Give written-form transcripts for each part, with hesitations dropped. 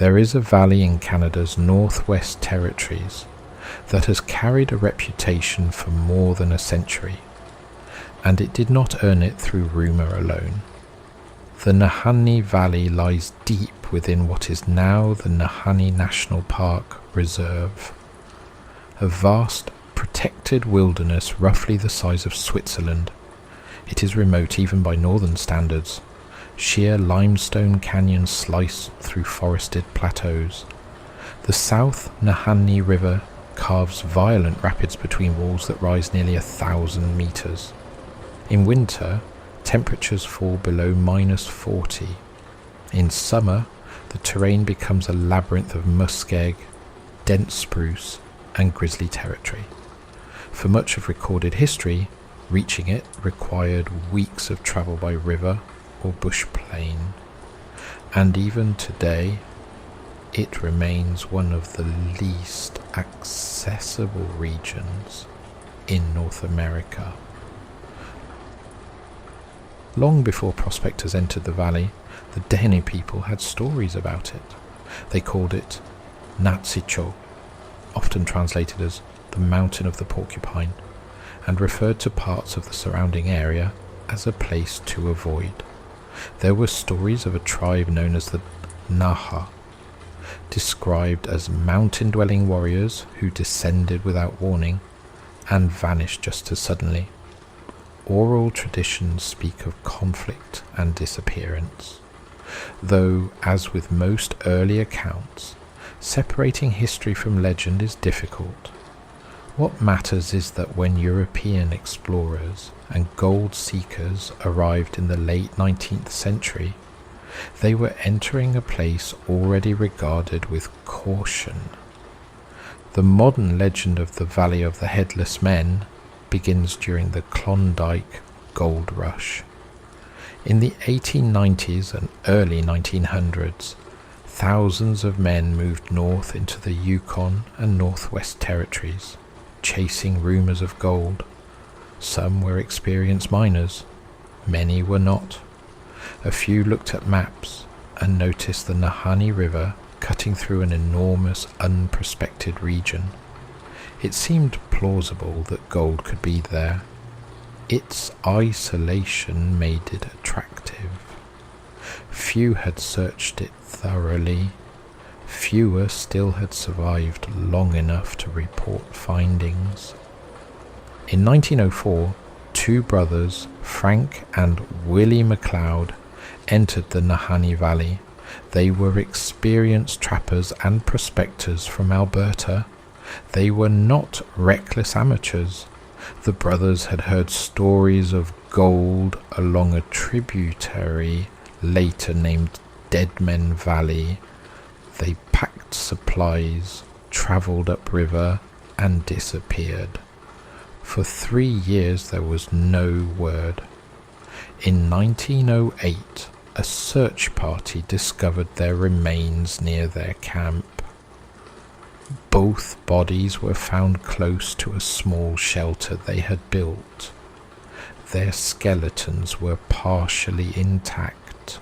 There is a valley in Canada's Northwest Territories that has carried a reputation for more than a century, and it did not earn it through rumour alone. The Nahanni Valley lies deep within what is now the Nahanni National Park Reserve, a vast protected wilderness roughly the size of Switzerland. It is remote even by northern standards. Sheer limestone canyons slice through forested plateaus. The South Nahanni River carves violent rapids between walls that rise nearly 1,000 meters. In winter, temperatures fall below -40. In summer, the terrain becomes a labyrinth of muskeg, dense spruce, and grizzly territory. For much of recorded history, reaching it required weeks of travel by river or bush plain, and even today, it remains one of the least accessible regions in North America. Long before prospectors entered the valley, the Dene people had stories about it. They called it Natsicho, often translated as the Mountain of the Porcupine, and referred to parts of the surrounding area as a place to avoid. There were stories of a tribe known as the Naha, described as mountain-dwelling warriors who descended without warning and vanished just as suddenly. Oral traditions speak of conflict and disappearance, though, as with most early accounts, separating history from legend is difficult. What matters is that when European explorers and gold seekers arrived in the late 19th century, they were entering a place already regarded with caution. The modern legend of the Valley of the Headless Men begins during the Klondike Gold Rush. In the 1890s and early 1900s, thousands of men moved north into the Yukon and Northwest Territories, chasing rumours of gold. Some were experienced miners, many were not. A few looked at maps and noticed the Nahanni River cutting through an enormous unprospected region. It seemed plausible that gold could be there. Its isolation made it attractive. Few had searched it thoroughly. Fewer still had survived long enough to report findings. In 1904, two brothers, Frank and Willie McLeod, entered the Nahanni Valley. They were experienced trappers and prospectors from Alberta. They were not reckless amateurs. The brothers had heard stories of gold along a tributary later named Deadmen Valley. They packed supplies, travelled upriver, and disappeared. For 3 years there was no word. In 1908, a search party discovered their remains near their camp. Both bodies were found close to a small shelter they had built. Their skeletons were partially intact.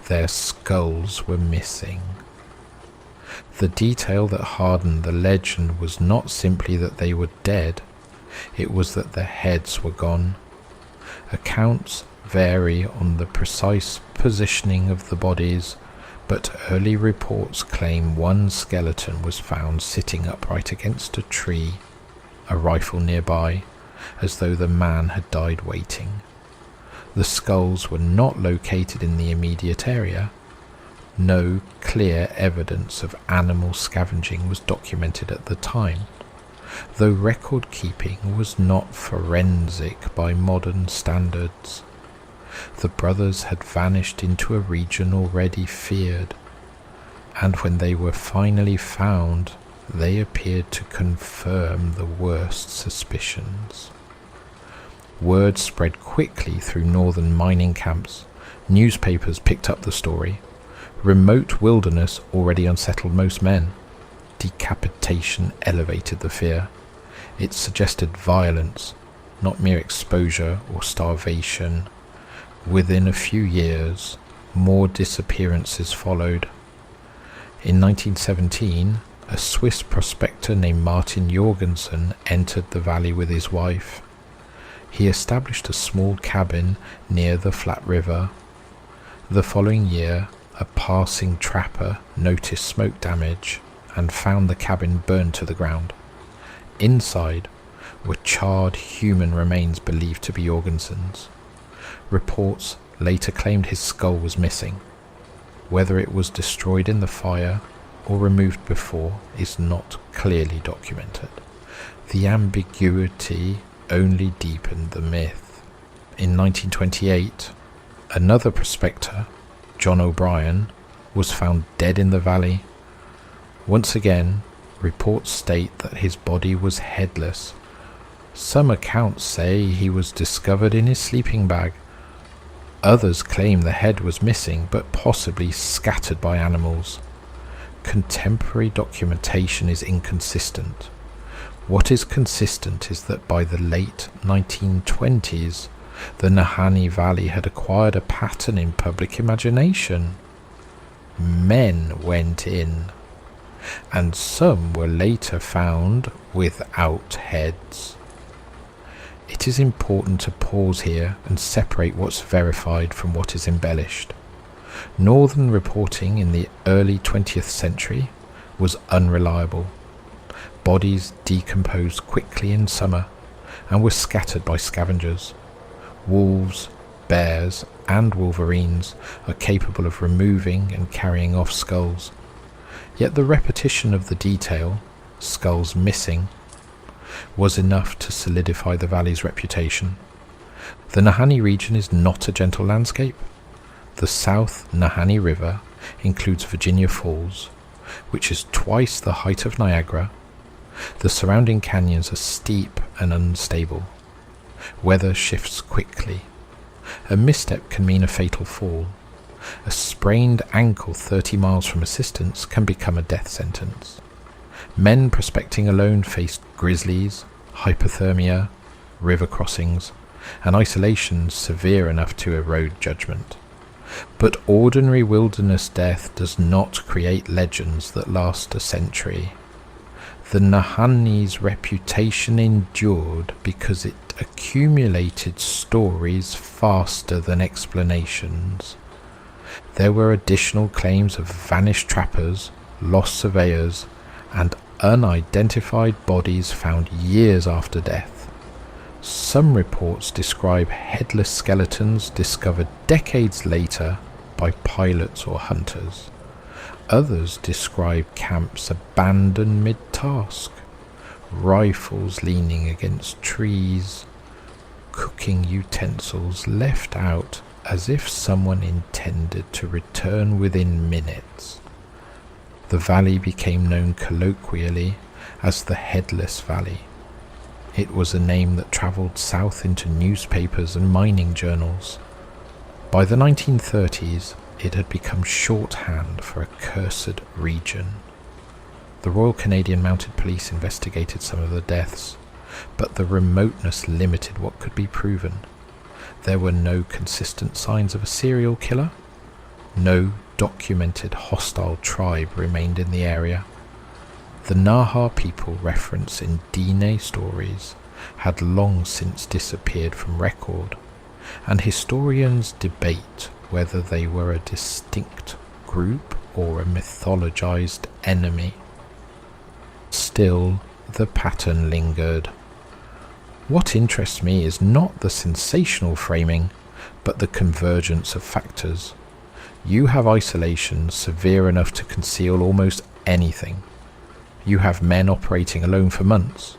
Their skulls were missing. The detail that hardened the legend was not simply that they were dead, it was that their heads were gone. Accounts vary on the precise positioning of the bodies, but early reports claim one skeleton was found sitting upright against a tree, a rifle nearby, as though the man had died waiting. The skulls were not located in the immediate area. No clear evidence of animal scavenging was documented at the time, though record keeping was not forensic by modern standards. The brothers had vanished into a region already feared, and when they were finally found, they appeared to confirm the worst suspicions. Word spread quickly through northern mining camps. Newspapers picked up the story. Remote wilderness already unsettled most men. Decapitation elevated the fear. It suggested violence, not mere exposure or starvation. Within a few years, more disappearances followed. In 1917, a Swiss prospector named Martin Jorgenson entered the valley with his wife. He established a small cabin near the flat river. The following year, a passing trapper noticed smoke damage and found the cabin burned to the ground. Inside were charred human remains believed to be Jorgenson's. Reports later claimed his skull was missing. Whether it was destroyed in the fire or removed before is not clearly documented. The ambiguity only deepened the myth. In 1928, another prospector, John O'Brien, was found dead in the valley. Once again, reports state that his body was headless. Some accounts say he was discovered in his sleeping bag. Others claim the head was missing, but possibly scattered by animals. Contemporary documentation is inconsistent. What is consistent is that by the late 1920s, the Nahanni Valley had acquired a pattern in public imagination. Men went in, and some were later found without heads. It is important to pause here and separate what's verified from what is embellished. Northern reporting in the early 20th century was unreliable. Bodies decomposed quickly in summer and were scattered by scavengers. Wolves, bears, and wolverines are capable of removing and carrying off skulls. Yet the repetition of the detail, skulls missing, was enough to solidify the valley's reputation. The Nahanni region is not a gentle landscape. The South Nahanni River includes Virginia Falls, which is twice the height of Niagara. The surrounding canyons are steep and unstable. Weather shifts quickly. A misstep can mean a fatal fall. A sprained ankle 30 miles from assistance can become a death sentence. Men prospecting alone faced grizzlies, hypothermia, river crossings, and isolation severe enough to erode judgment. But ordinary wilderness death does not create legends that last a century. The Nahanni's reputation endured because it accumulated stories faster than explanations. There were additional claims of vanished trappers, lost surveyors, and unidentified bodies found years after death. Some reports describe headless skeletons discovered decades later by pilots or hunters. Others describe camps abandoned mid-task, rifles leaning against trees, cooking utensils left out as if someone intended to return within minutes. The valley became known colloquially as the Headless Valley. It was a name that travelled south into newspapers and mining journals. By the 1930s, it had become shorthand for a cursed region. The Royal Canadian Mounted Police investigated some of the deaths, but the remoteness limited what could be proven. There were no consistent signs of a serial killer. No documented hostile tribe remained in the area. The Naha people referenced in Diné stories had long since disappeared from record, and historians debate whether they were a distinct group or a mythologized enemy. Still, the pattern lingered. What interests me is not the sensational framing, but the convergence of factors. You have isolation severe enough to conceal almost anything. You have men operating alone for months.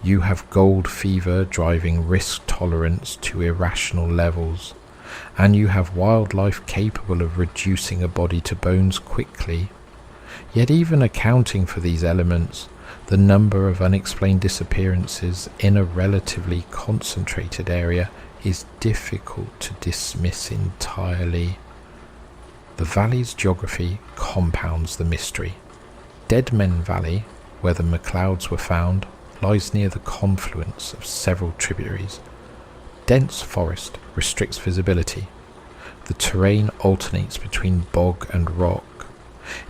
You have gold fever driving risk tolerance to irrational levels. And you have wildlife capable of reducing a body to bones quickly. Yet even accounting for these elements, the number of unexplained disappearances in a relatively concentrated area is difficult to dismiss entirely. The valley's geography compounds the mystery. Deadmen Valley, where the McLeods were found, lies near the confluence of several tributaries. Dense forest restricts visibility. The terrain alternates between bog and rock,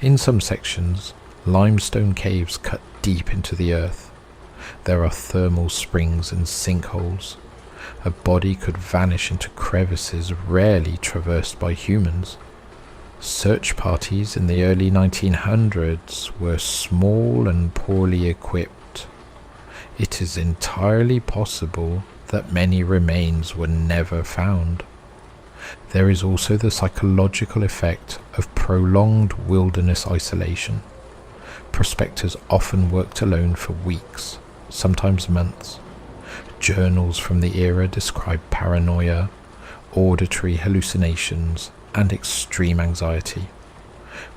In some sections, limestone caves cut deep into the earth. There are thermal springs and sinkholes. A body could vanish into crevices rarely traversed by humans. Search parties in the early 1900s were small and poorly equipped. It is entirely possible that many remains were never found. There is also the psychological effect of prolonged wilderness isolation. Prospectors often worked alone for weeks, sometimes months. Journals from the era describe paranoia, auditory hallucinations, and extreme anxiety.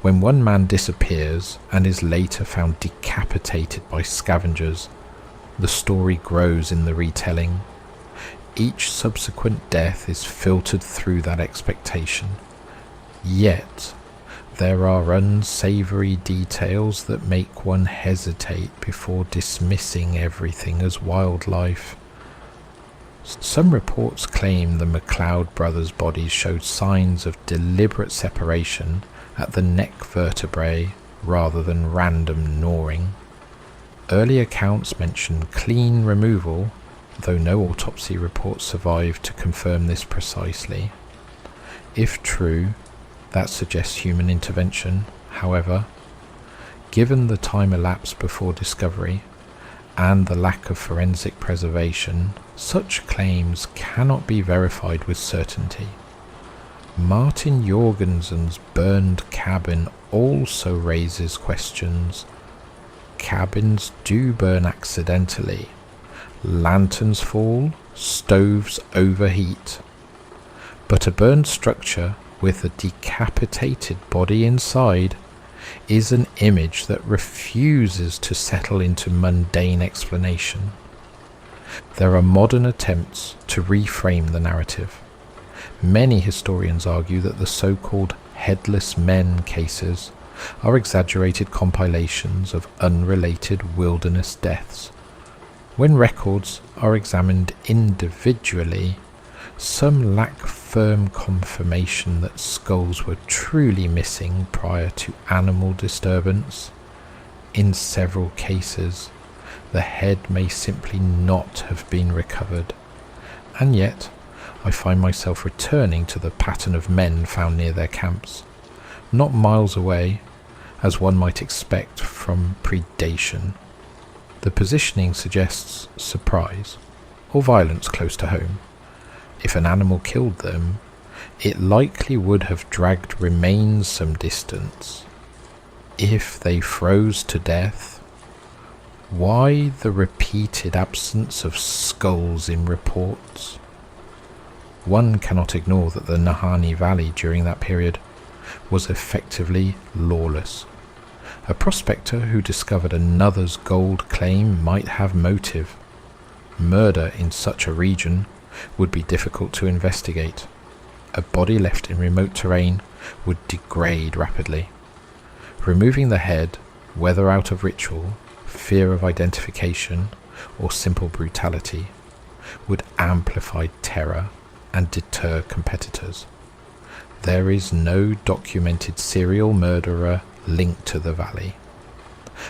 When one man disappears and is later found decapitated by scavengers, the story grows in the retelling. Each subsequent death is filtered through that expectation. Yet, there are unsavory details that make one hesitate before dismissing everything as wildlife. Some reports claim the McLeod brothers' bodies showed signs of deliberate separation at the neck vertebrae rather than random gnawing. Early accounts mention clean removal, though no autopsy reports survived to confirm this precisely. If true, that suggests human intervention. However, given the time elapsed before discovery and the lack of forensic preservation, such claims cannot be verified with certainty. Martin Jorgenson's burned cabin also raises questions. Cabins do burn accidentally. Lanterns fall, stoves overheat. But a burned structure with a decapitated body inside is an image that refuses to settle into mundane explanation. There are modern attempts to reframe the narrative. Many historians argue that the so-called Headless Men cases are exaggerated compilations of unrelated wilderness deaths. When records are examined individually, some lack firm confirmation that skulls were truly missing prior to animal disturbance. In several cases, the head may simply not have been recovered, and yet I find myself returning to the pattern of men found near their camps, not miles away, as one might expect from predation. The positioning suggests surprise or violence close to home. If an animal killed them, it likely would have dragged remains some distance. If they froze to death, why the repeated absence of skulls in reports? One cannot ignore that the Nahanni Valley during that period was effectively lawless. A prospector who discovered another's gold claim might have motive. Murder in such a region would be difficult to investigate. A body left in remote terrain would degrade rapidly. Removing the head, whether out of ritual, fear of identification, or simple brutality, would amplify terror and deter competitors. There is no documented serial murderer linked to the valley,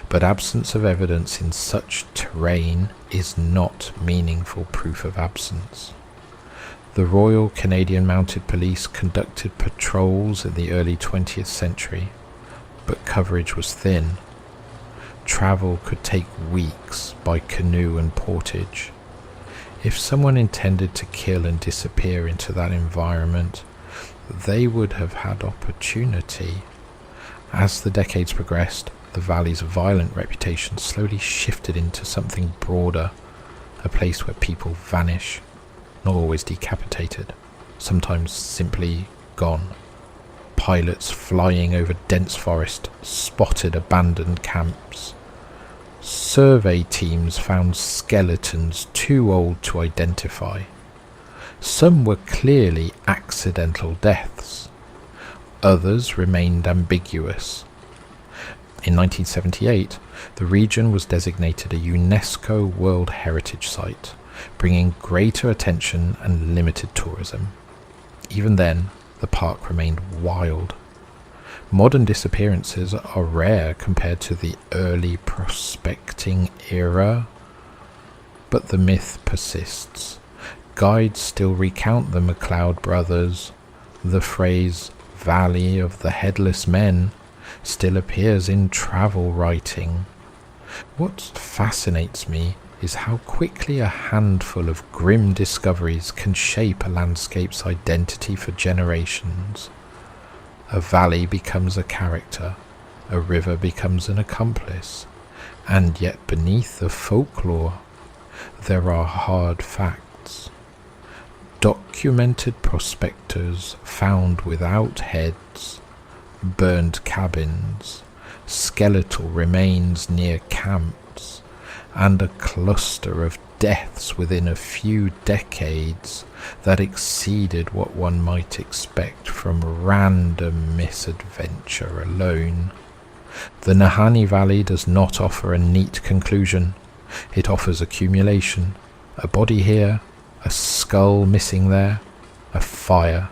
but absence of evidence in such terrain is not meaningful proof of absence. The Royal Canadian Mounted Police conducted patrols in the early 20th century, but coverage was thin. Travel could take weeks by canoe and portage. If someone intended to kill and disappear into that environment, they would have had opportunity. As the decades progressed, the valley's violent reputation slowly shifted into something broader, a place where people vanish, not always decapitated, sometimes simply gone. Pilots flying over dense forest spotted abandoned camps. Survey teams found skeletons too old to identify. Some were clearly accidental deaths. Others remained ambiguous. In 1978, the region was designated a UNESCO World Heritage Site, bringing greater attention and limited tourism. Even then, the park remained wild. Modern disappearances are rare compared to the early prospecting era, but the myth persists. Guides still recount the McLeod brothers. The phrase "Valley of the Headless Men" still appears in travel writing. What fascinates me is how quickly a handful of grim discoveries can shape a landscape's identity for generations. A valley becomes a character, a river becomes an accomplice, and yet beneath the folklore there are hard facts. Documented prospectors found without heads, burned cabins, skeletal remains near camps, and a cluster of deaths within a few decades that exceeded what one might expect from random misadventure alone. The Nahanni Valley does not offer a neat conclusion. It offers accumulation, a body here, a skull missing there, a fire,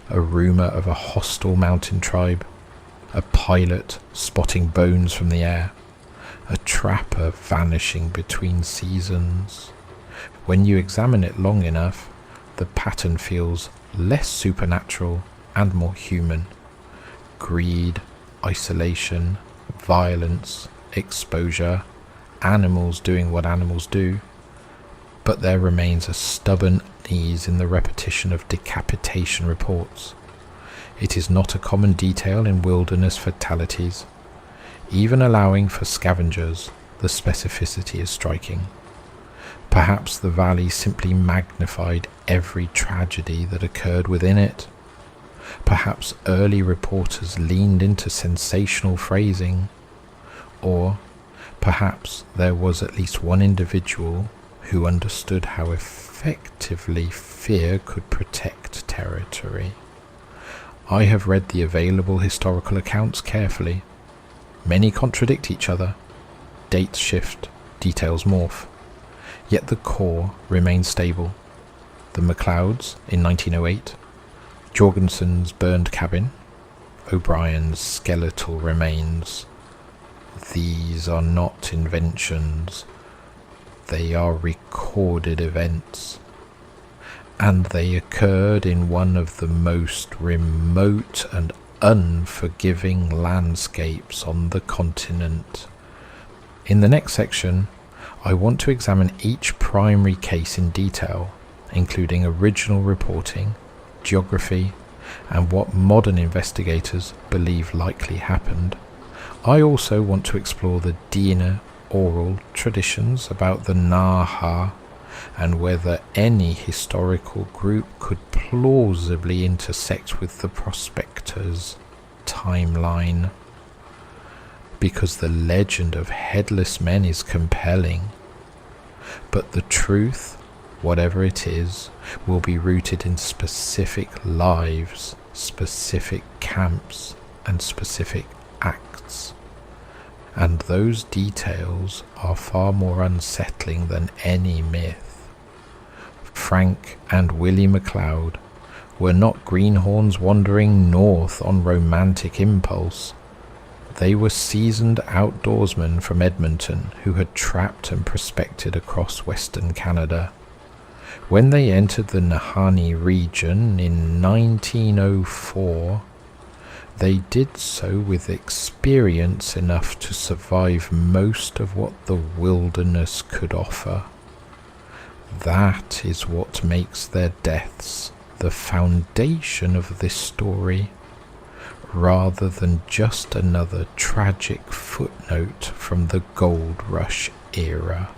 a rumour of a hostile mountain tribe, a pilot spotting bones from the air, a trapper vanishing between seasons. When you examine it long enough, the pattern feels less supernatural and more human. Greed, isolation, violence, exposure, animals doing what animals do, but there remains a stubborn unease in the repetition of decapitation reports. It is not a common detail in wilderness fatalities. Even allowing for scavengers, the specificity is striking. Perhaps the valley simply magnified every tragedy that occurred within it. Perhaps early reporters leaned into sensational phrasing. Or perhaps there was at least one individual who understood how effectively fear could protect territory. I have read the available historical accounts carefully. Many contradict each other. Dates shift, details morph. Yet the core remains stable. The McLeods in 1908, Jorgenson's burned cabin, O'Brien's skeletal remains. These are not inventions. They are recorded events. And they occurred in one of the most remote and unforgiving landscapes on the continent. In the next section, I want to examine each primary case in detail, including original reporting, geography, and what modern investigators believe likely happened. I also want to explore the Dina oral traditions about the Naha and whether any historical group could plausibly intersect with the prospectors' timeline. Because the legend of Headless Men is compelling, but the truth, whatever it is, will be rooted in specific lives, specific camps, and specific acts. And those details are far more unsettling than any myth. Frank and Willie McLeod were not greenhorns wandering north on romantic impulse. They were seasoned outdoorsmen from Edmonton who had trapped and prospected across Western Canada. When they entered the Nahanni region in 1904, they did so with experience enough to survive most of what the wilderness could offer. That is what makes their deaths the foundation of this story, rather than just another tragic footnote from the gold rush era.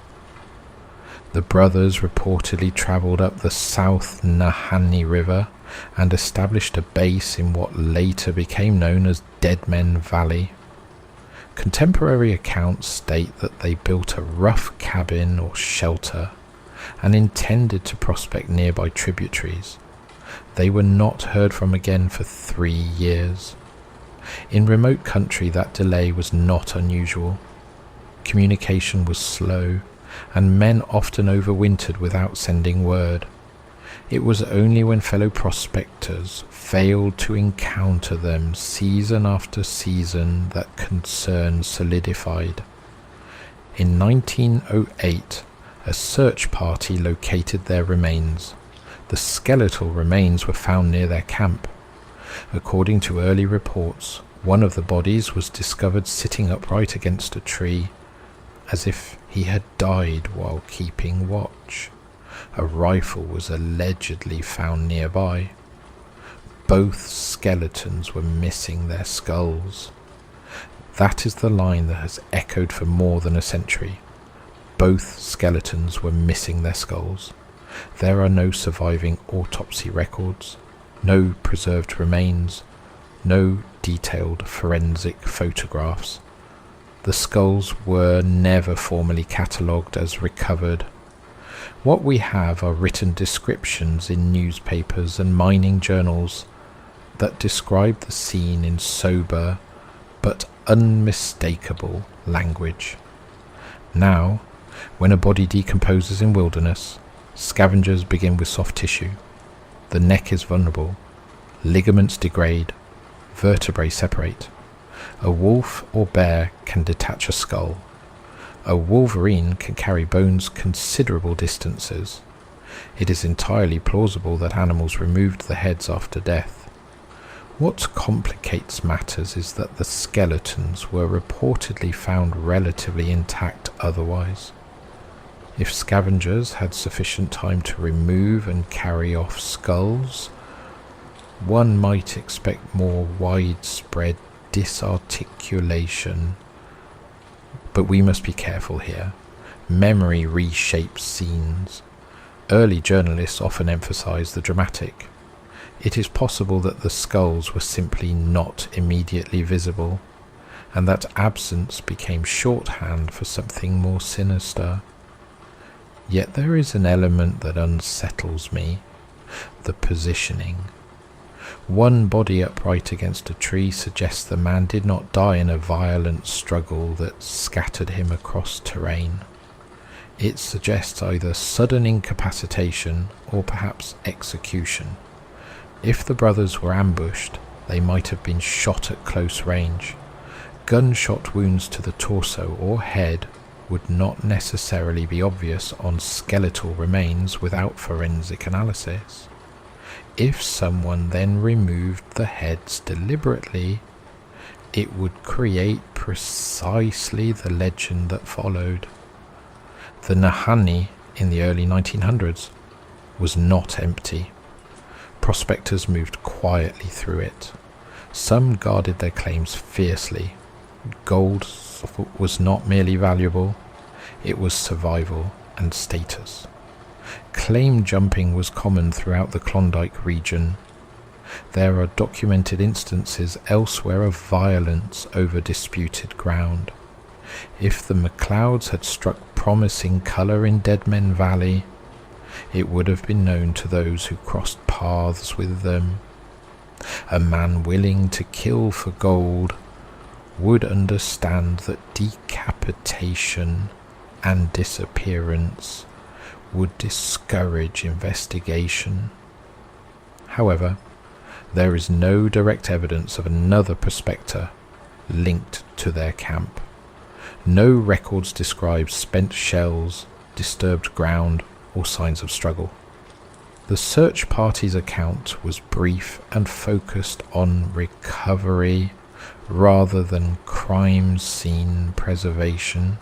The brothers reportedly travelled up the South Nahanni River and established a base in what later became known as Deadmen Valley. Contemporary accounts state that they built a rough cabin or shelter and intended to prospect nearby tributaries. They were not heard from again for 3 years. In remote country, that delay was not unusual. Communication was slow, and men often overwintered without sending word. It was only when fellow prospectors failed to encounter them season after season that concern solidified. In 1908, a search party located their remains. The skeletal remains were found near their camp. According to early reports, one of the bodies was discovered sitting upright against a tree, as if he had died while keeping watch. A rifle was allegedly found nearby. Both skeletons were missing their skulls. That is the line that has echoed for more than a century. Both skeletons were missing their skulls. There are no surviving autopsy records, no preserved remains, no detailed forensic photographs. The skulls were never formally catalogued as recovered. What we have are written descriptions in newspapers and mining journals that describe the scene in sober but unmistakable language. Now, when a body decomposes in wilderness, scavengers begin with soft tissue. The neck is vulnerable, ligaments degrade, vertebrae separate. A wolf or bear can detach a skull. A wolverine can carry bones considerable distances. It is entirely plausible that animals removed the heads after death. What complicates matters is that the skeletons were reportedly found relatively intact otherwise. If scavengers had sufficient time to remove and carry off skulls, one might expect more widespread disarticulation. But we must be careful here. Memory reshapes scenes. Early journalists often emphasize the dramatic. It is possible that the skulls were simply not immediately visible, and that absence became shorthand for something more sinister. Yet there is an element that unsettles me: the positioning. One body upright against a tree suggests the man did not die in a violent struggle that scattered him across terrain. It suggests either sudden incapacitation or perhaps execution. If the brothers were ambushed, they might have been shot at close range. Gunshot wounds to the torso or head would not necessarily be obvious on skeletal remains without forensic analysis. If someone then removed the heads deliberately, it would create precisely the legend that followed. The Nahanni in the early 1900s was not empty. Prospectors moved quietly through it. Some guarded their claims fiercely. Gold was not merely valuable, it was survival and status. Claim jumping was common throughout the Klondike region. There are documented instances elsewhere of violence over disputed ground. If the McLeods had struck promising colour in Deadmen Valley, it would have been known to those who crossed paths with them. A man willing to kill for gold would understand that decapitation and disappearance would discourage investigation. However, there is no direct evidence of another prospector linked to their camp. No records describe spent shells, disturbed ground, or signs of struggle. The search party's account was brief and focused on recovery rather than crime scene preservation.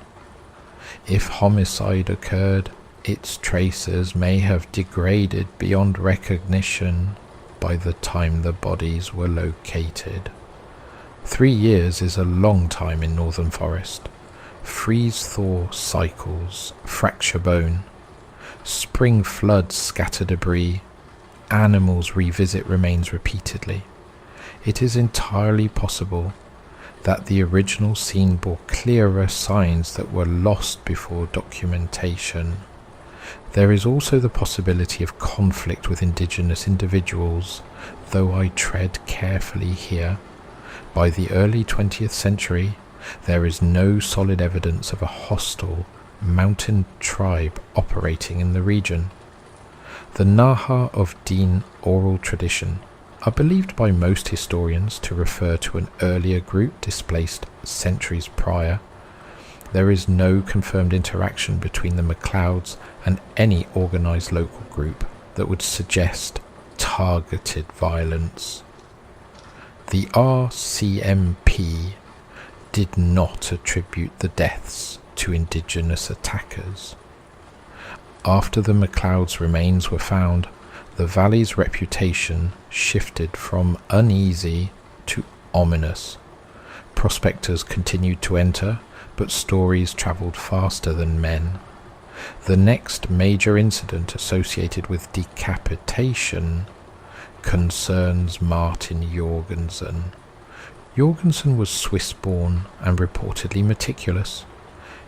If homicide occurred, its tracers may have degraded beyond recognition by the time the bodies were located. 3 years is a long time in northern forest. Freeze-thaw cycles fracture bone. Spring floods scatter debris. Animals revisit remains repeatedly. It is entirely possible that the original scene bore clearer signs that were lost before documentation. There is also the possibility of conflict with indigenous individuals, though I tread carefully here. By the early 20th century, there is no solid evidence of a hostile mountain tribe operating in the region. The Naha of Din oral tradition are believed by most historians to refer to an earlier group displaced centuries prior. There is no confirmed interaction between the McLeods and any organised local group that would suggest targeted violence. The RCMP did not attribute the deaths to indigenous attackers. After the McLeod's remains were found, the valley's reputation shifted from uneasy to ominous. Prospectors continued to enter, but stories travelled faster than men. The next major incident associated with decapitation concerns Martin Jorgenson. Jorgenson was Swiss-born and reportedly meticulous.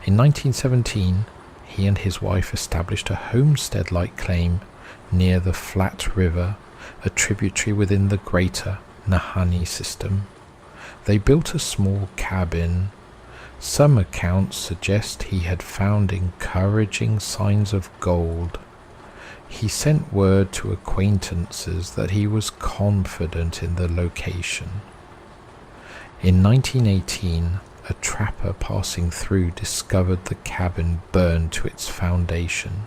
In 1917, he and his wife established a homestead-like claim near the Flat River, a tributary within the greater Nahanni system. They built a small cabin. Some accounts suggest he had found encouraging signs of gold. He sent word to acquaintances that he was confident in the location. In 1918, a trapper passing through discovered the cabin burned to its foundation.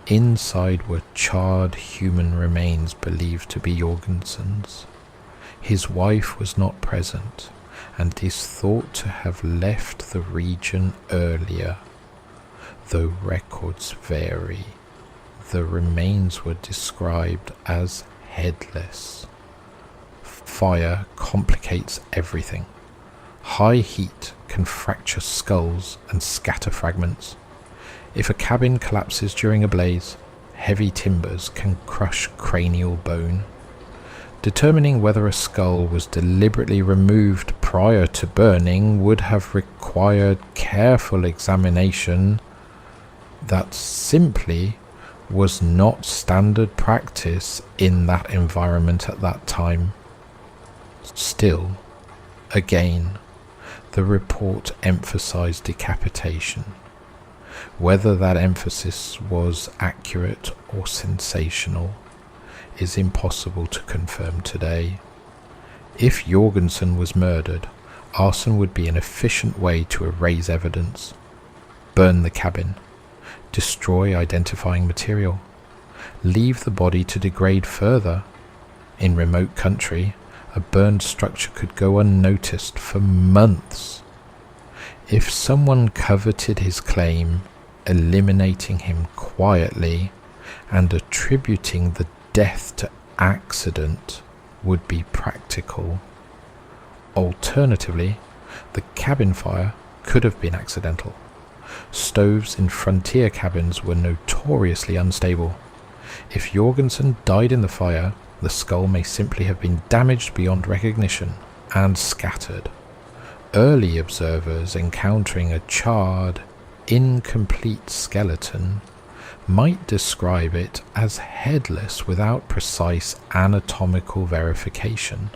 Inside were charred human remains believed to be Jorgenson's. His wife was not present and is thought to have left the region earlier, though records vary. The remains were described as headless. Fire complicates everything. High heat can fracture skulls and scatter fragments. If a cabin collapses during a blaze, heavy timbers can crush cranial bone. Determining whether a skull was deliberately removed prior to burning would have required careful examination that simply was not standard practice in that environment at that time. Still, again, the report emphasized decapitation. Whether that emphasis was accurate or sensational is impossible to confirm today. If Jorgenson was murdered, arson would be an efficient way to erase evidence. Burn the cabin. Destroy identifying material. Leave the body to degrade further. In remote country, a burned structure could go unnoticed for months. If someone coveted his claim, eliminating him quietly and attributing the death to accident would be practical. Alternatively, the cabin fire could have been accidental. Stoves in frontier cabins were notoriously unstable. If Jorgenson died in the fire, the skull may simply have been damaged beyond recognition and scattered. Early observers encountering a charred, incomplete skeleton might describe it as headless without precise anatomical verification.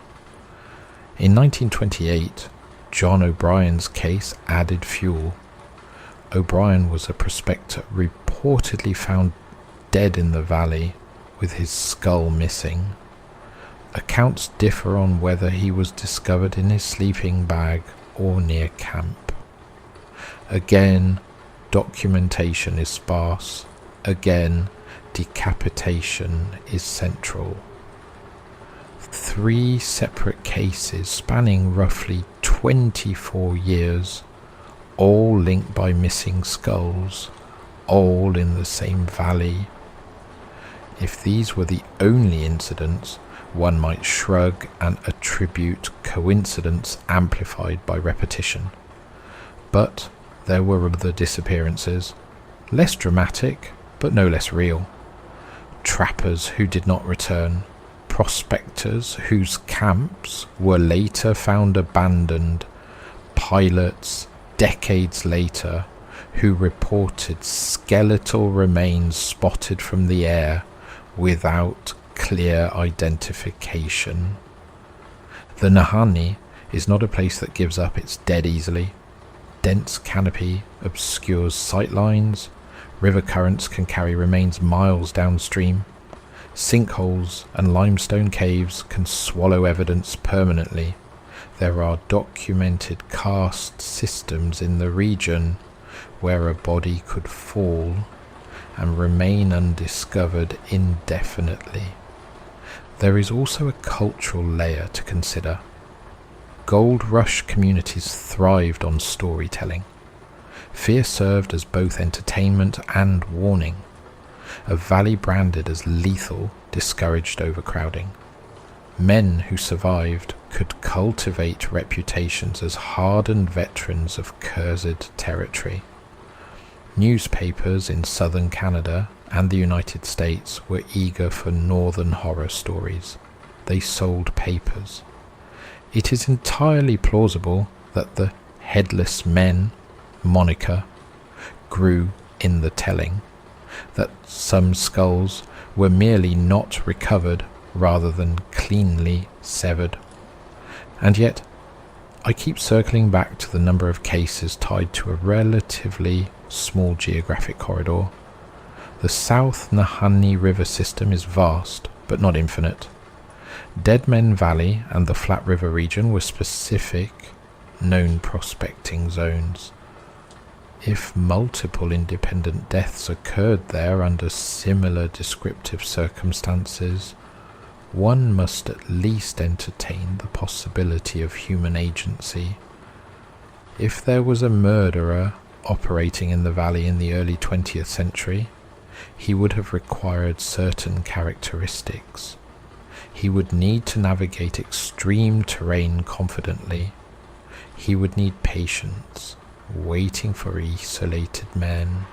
In 1928, John O'Brien's case added fuel. O'Brien was a prospector reportedly found dead in the valley with his skull missing. Accounts differ on whether he was discovered in his sleeping bag or near camp. Again, documentation is sparse. Again, decapitation is central. 3 separate cases spanning roughly 24 years, all linked by missing skulls, all in the same valley. If these were the only incidents, one might shrug and attribute coincidence amplified by repetition. But there were other disappearances, less dramatic, but no less real. Trappers who did not return, prospectors whose camps were later found abandoned, pilots decades later who reported skeletal remains spotted from the air without clear identification. The Nahanni is not a place that gives up its dead easily. Dense canopy obscures sightlines. River currents can carry remains miles downstream. Sinkholes and limestone caves can swallow evidence permanently. There are documented karst systems in the region where a body could fall and remain undiscovered indefinitely. There is also a cultural layer to consider. Gold Rush communities thrived on storytelling. Fear served as both entertainment and warning. A valley branded as lethal discouraged overcrowding. Men who survived could cultivate reputations as hardened veterans of cursed territory. Newspapers in southern Canada and the United States were eager for northern horror stories. They sold papers. It is entirely plausible that the Headless Men moniker grew in the telling, that some skulls were merely not recovered rather than cleanly severed. And yet, I keep circling back to the number of cases tied to a relatively small geographic corridor. The South Nahanni River system is vast, but not infinite. Deadmen Valley and the Flat River region were specific, known prospecting zones. If multiple independent deaths occurred there under similar descriptive circumstances, one must at least entertain the possibility of human agency. If there was a murderer operating in the valley in the early 20th century, he would have required certain characteristics. He would need to navigate extreme terrain confidently. He would need patience, waiting for isolated men.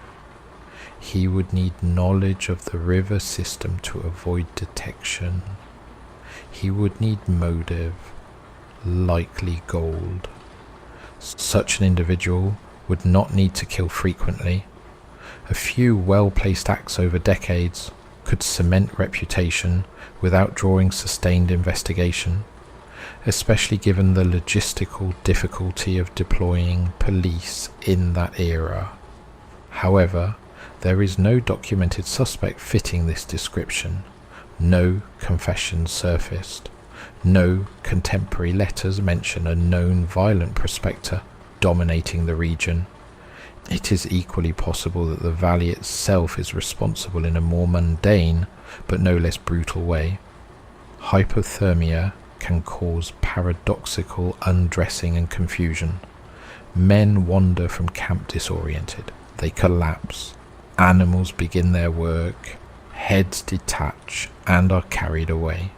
He would need knowledge of the river system to avoid detection. He would need motive, likely gold. Such an individual would not need to kill frequently. A few well-placed acts over decades could cement reputation without drawing sustained investigation, especially given the logistical difficulty of deploying police in that era. However, there is no documented suspect fitting this description. No confessions surfaced. No contemporary letters mention a known violent prospector dominating the region. It is equally possible that the valley itself is responsible in a more mundane but no less brutal way. Hypothermia can cause paradoxical undressing and confusion. Men wander from camp disoriented. They collapse. Animals begin their work. Heads detach and are carried away.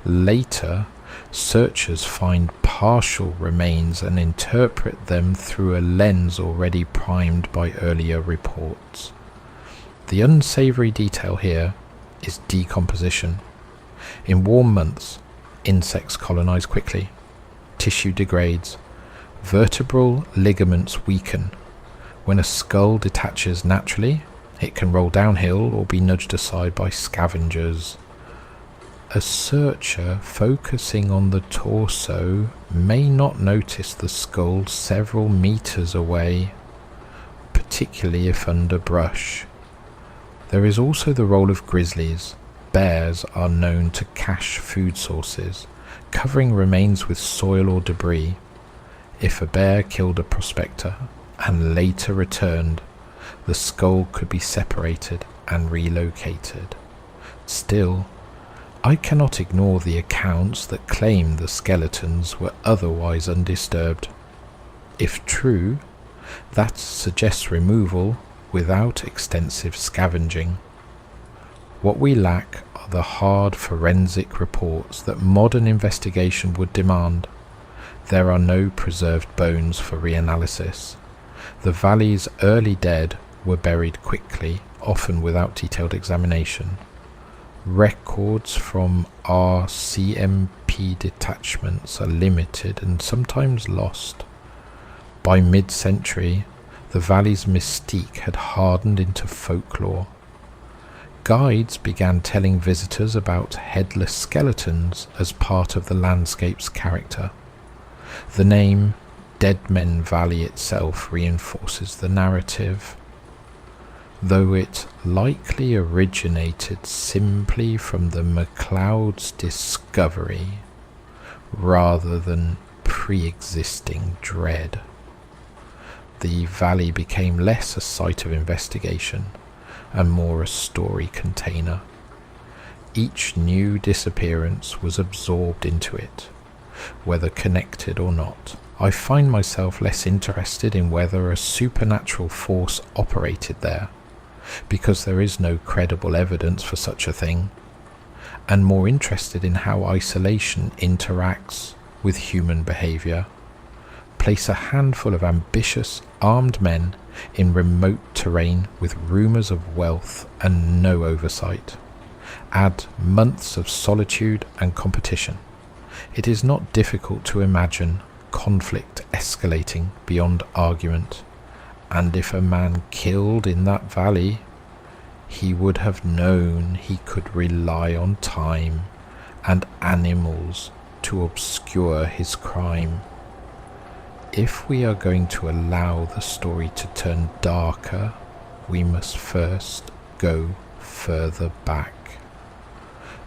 Later, searchers find partial remains and interpret them through a lens already primed by earlier reports. The unsavory detail here is decomposition. In warm months, insects colonize quickly. Tissue degrades. Vertebral ligaments weaken. When a skull detaches naturally, it can roll downhill or be nudged aside by scavengers. A searcher focusing on the torso may not notice the skull several meters away, particularly if under brush. There is also the role of grizzlies. Bears are known to cache food sources, covering remains with soil or debris. If a bear killed a prospector and later returned, the skull could be separated and relocated. Still, I cannot ignore the accounts that claim the skeletons were otherwise undisturbed. If true, that suggests removal without extensive scavenging. What we lack are the hard forensic reports that modern investigation would demand. There are no preserved bones for reanalysis. The valley's early dead were buried quickly, often without detailed examination. Records from RCMP detachments are limited and sometimes lost. By mid-century, the valley's mystique had hardened into folklore. Guides began telling visitors about headless skeletons as part of the landscape's character. The name Deadmen Valley itself reinforces the narrative. though it likely originated simply from the McLeod's discovery rather than pre-existing dread. The valley became less a site of investigation and more a story container. Each new disappearance was absorbed into it, whether connected or not. I find myself less interested in whether a supernatural force operated there, because there is no credible evidence for such a thing, and more interested in how isolation interacts with human behaviour. Place a handful of ambitious, armed men in remote terrain with rumours of wealth and no oversight. Add months of solitude and competition. It is not difficult to imagine conflict escalating beyond argument, and if a man killed in that valley, he would have known he could rely on time and animals to obscure his crime. If we are going to allow the story to turn darker, we must first go further back.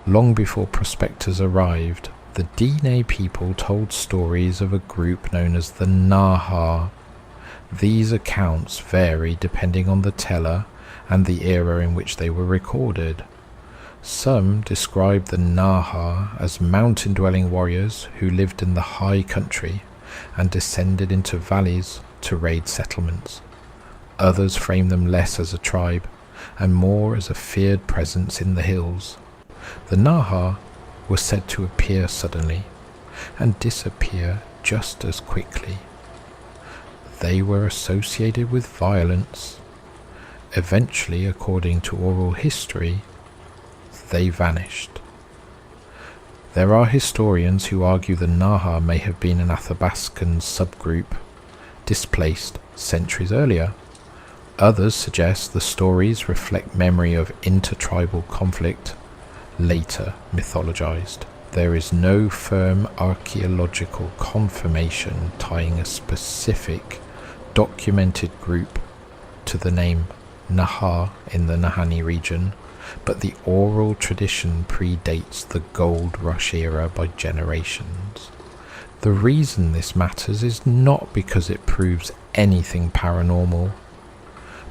Long before prospectors arrived, the Dene people told stories of a group known as the Naha. These accounts vary depending on the teller and the era in which they were recorded. Some describe the Naha as mountain-dwelling warriors who lived in the high country and descended into valleys to raid settlements. Others frame them less as a tribe and more as a feared presence in the hills. The Naha were said to appear suddenly and disappear just as quickly. They were associated with violence. Eventually, according to oral history, they vanished. There are historians who argue the Naha may have been an Athabascan subgroup, displaced centuries earlier. Others suggest the stories reflect memory of intertribal conflict, later mythologized. There is no firm archaeological confirmation tying a specific documented group to the name Naha in the Nahanni region, but the oral tradition predates the gold rush era by generations. The reason this matters is not because it proves anything paranormal,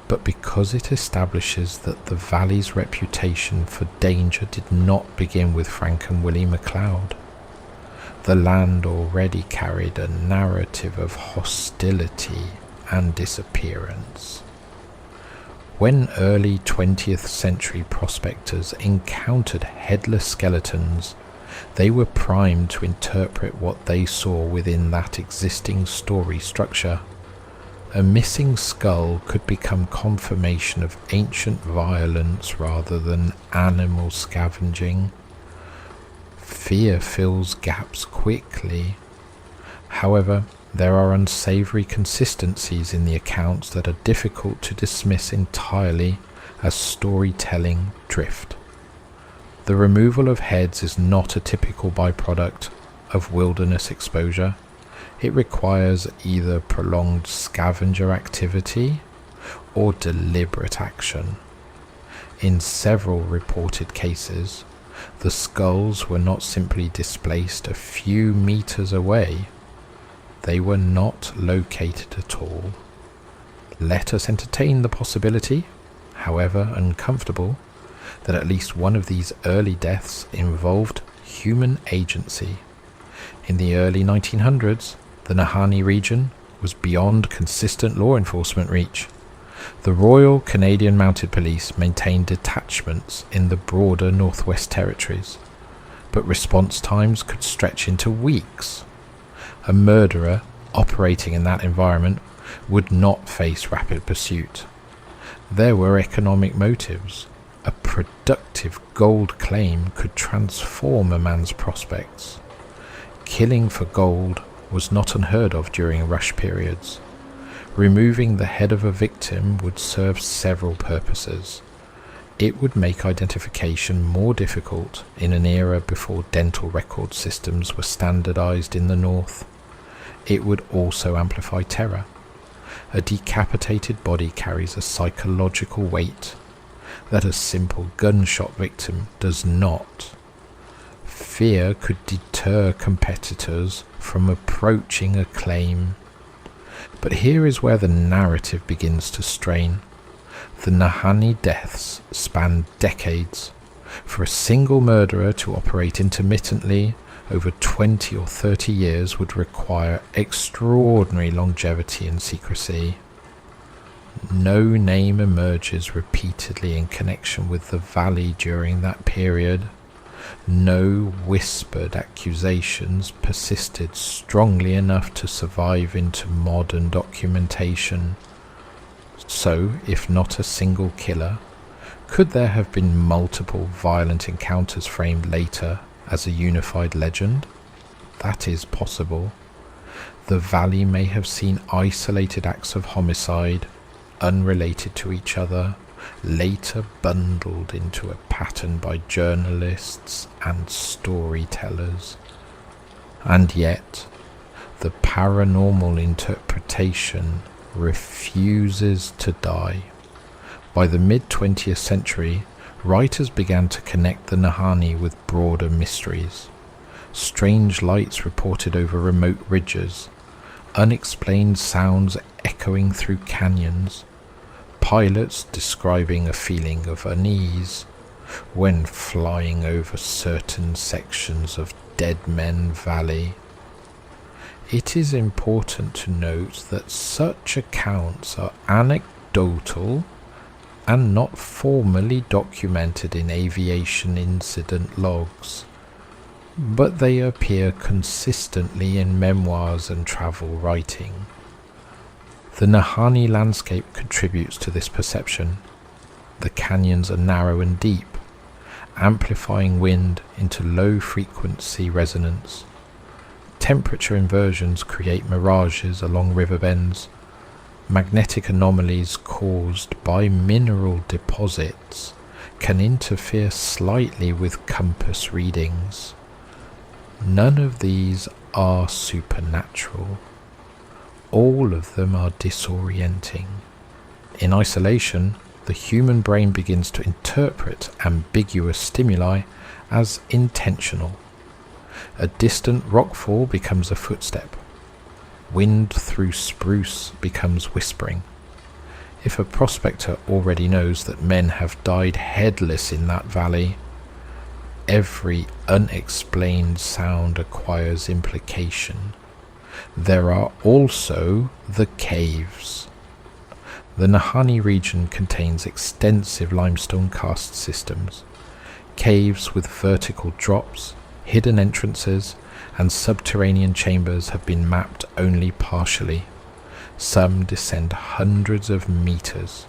but because it establishes that the valley's reputation for danger did not begin with Frank and Willie McLeod. The land already carried a narrative of hostility and disappearance. When early 20th century prospectors encountered headless skeletons, they were primed to interpret what they saw within that existing story structure. A missing skull could become confirmation of ancient violence rather than animal scavenging. Fear fills gaps quickly. However, there are unsavory consistencies in the accounts that are difficult to dismiss entirely as storytelling drift. The removal of heads is not a typical byproduct of wilderness exposure. It requires either prolonged scavenger activity or deliberate action. In several reported cases, the skulls were not simply displaced a few meters away. They were not located at all. Let us entertain the possibility, however uncomfortable, that at least one of these early deaths involved human agency. In the early 1900s, the Nahanni region was beyond consistent law enforcement reach. The Royal Canadian Mounted Police maintained detachments in the broader Northwest Territories, but response times could stretch into weeks. A murderer operating in that environment would not face rapid pursuit. There were economic motives. A productive gold claim could transform a man's prospects. Killing for gold was not unheard of during rush periods. Removing the head of a victim would serve several purposes. It would make identification more difficult in an era before dental record systems were standardized in the North. It would also amplify terror. A decapitated body carries a psychological weight that a simple gunshot victim does not. Fear could deter competitors from approaching a claim. But here is where the narrative begins to strain. The Nahanni deaths span decades. For a single murderer to operate intermittently over 20 or 30 years would require extraordinary longevity and secrecy. No name emerges repeatedly in connection with the valley during that period. No whispered accusations persisted strongly enough to survive into modern documentation. So, if not a single killer, could there have been multiple violent encounters framed later as a unified legend? That is possible. The valley may have seen isolated acts of homicide, unrelated to each other, later bundled into a pattern by journalists and storytellers. And yet, the paranormal interpretation refuses to die. By the mid-20th century, writers began to connect the Nahanni with broader mysteries. Strange lights reported over remote ridges, unexplained sounds echoing through canyons, pilots describing a feeling of unease when flying over certain sections of Deadmen Valley. It is important to note that such accounts are anecdotal and not formally documented in aviation incident logs, but they appear consistently in memoirs and travel writing. The Nahanni landscape contributes to this perception. The canyons are narrow and deep, amplifying wind into low-frequency resonance. Temperature inversions create mirages along river bends. Magnetic anomalies caused by mineral deposits can interfere slightly with compass readings. None of these are supernatural. All of them are disorienting. In isolation, the human brain begins to interpret ambiguous stimuli as intentional. A distant rockfall becomes a footstep. Wind through spruce becomes whispering. If a prospector already knows that men have died headless in that valley, every unexplained sound acquires implication. There are also the caves. The Nahanni region contains extensive limestone karst systems. Caves with vertical drops, hidden entrances, and subterranean chambers have been mapped only partially. Some descend hundreds of meters.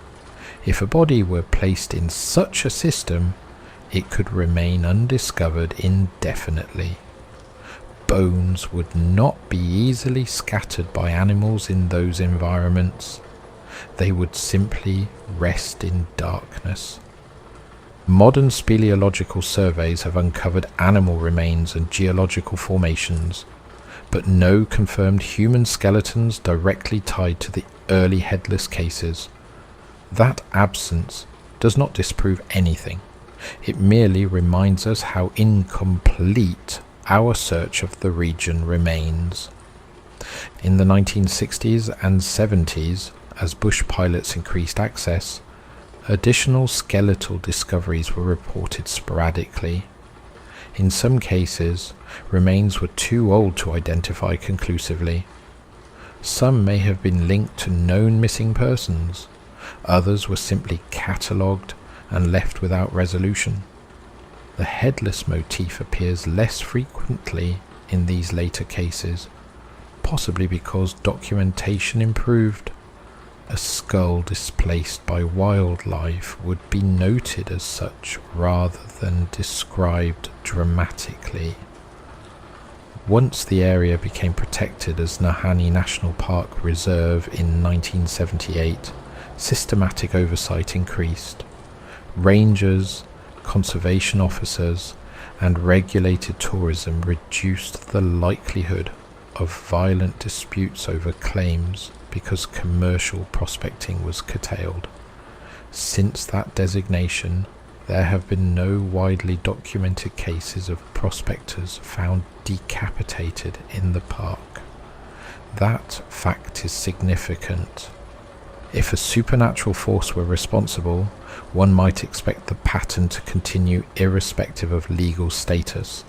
If a body were placed in such a system, it could remain undiscovered indefinitely. Bones would not be easily scattered by animals in those environments. They would simply rest in darkness. Modern speleological surveys have uncovered animal remains and geological formations, but no confirmed human skeletons directly tied to the early headless cases. That absence does not disprove anything. It merely reminds us how incomplete our search of the region remains. In the 1960s and 70s, as bush pilots increased access, additional skeletal discoveries were reported sporadically. In some cases, remains were too old to identify conclusively. Some may have been linked to known missing persons. Others were simply catalogued and left without resolution. The headless motif appears less frequently in these later cases, possibly because documentation improved. A skull displaced by wildlife would be noted as such rather than described dramatically. Once the area became protected as Nahanni National Park Reserve in 1978, systematic oversight increased. Rangers, conservation officers, and regulated tourism reduced the likelihood of violent disputes over claims because commercial prospecting was curtailed. Since that designation, there have been no widely documented cases of prospectors found decapitated in the park. That fact is significant. If a supernatural force were responsible, one might expect the pattern to continue irrespective of legal status.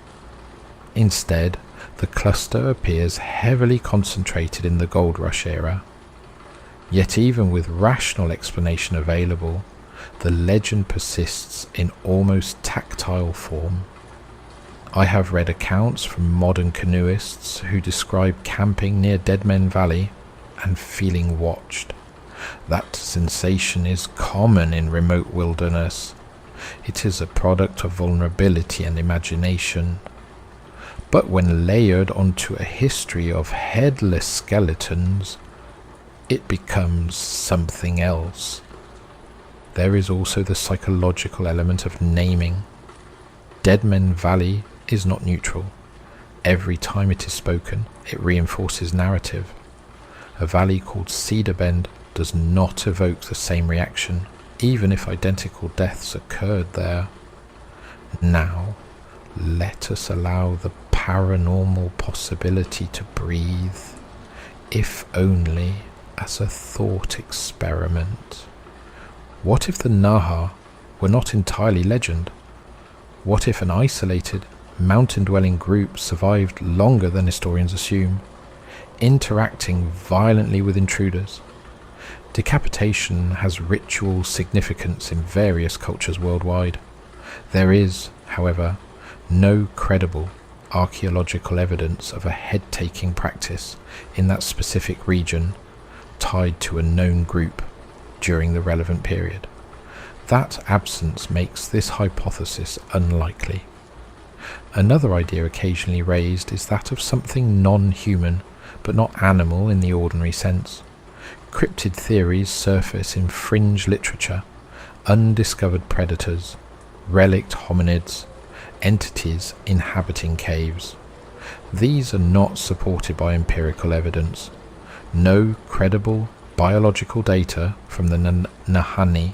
Instead, the cluster appears heavily concentrated in the gold rush era. Yet even with rational explanation available, the legend persists in almost tactile form. I have read accounts from modern canoeists who describe camping near Deadmen Valley and feeling watched. That sensation is common in remote wilderness. It is a product of vulnerability and imagination. But when layered onto a history of headless skeletons, it becomes something else. There is also the psychological element of naming. Deadmen Valley is not neutral. Every time it is spoken, it reinforces narrative. A valley called Cedar Bend does not evoke the same reaction, even if identical deaths occurred there. Now, let us allow the paranormal possibility to breathe, if only as a thought experiment. What if the Naha were not entirely legend? What if an isolated, mountain-dwelling group survived longer than historians assume, interacting violently with intruders? Decapitation has ritual significance in various cultures worldwide. There is, however, no credible archaeological evidence of a head-taking practice in that specific region tied to a known group during the relevant period. That absence makes this hypothesis unlikely. Another idea occasionally raised is that of something non-human, but not animal in the ordinary sense. Cryptid theories surface in fringe literature: undiscovered predators, relict hominids, entities inhabiting caves. These are not supported by empirical evidence. No credible biological data from the Nahanni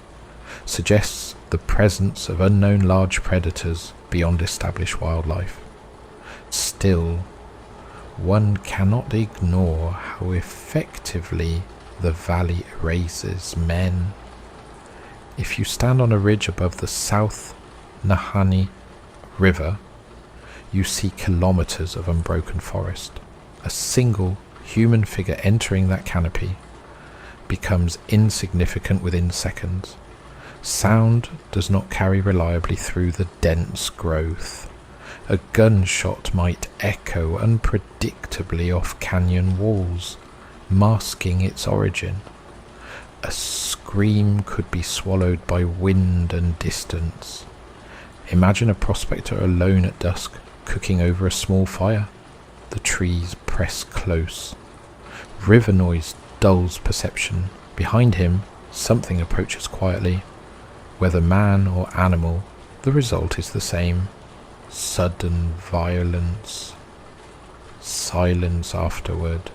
suggests the presence of unknown large predators beyond established wildlife. Still, one cannot ignore how effectively the valley erases men. If you stand on a ridge above the South Nahanni River, you see kilometers of unbroken forest. A single human figure entering that canopy becomes insignificant within seconds. Sound does not carry reliably through the dense growth. A gunshot might echo unpredictably off canyon walls, masking its origin. A scream could be swallowed by wind and distance. Imagine a prospector alone at dusk, cooking over a small fire. The trees press close. River noise dulls perception. Behind him, something approaches quietly. Whether man or animal, the result is the same. Sudden violence. Silence afterward.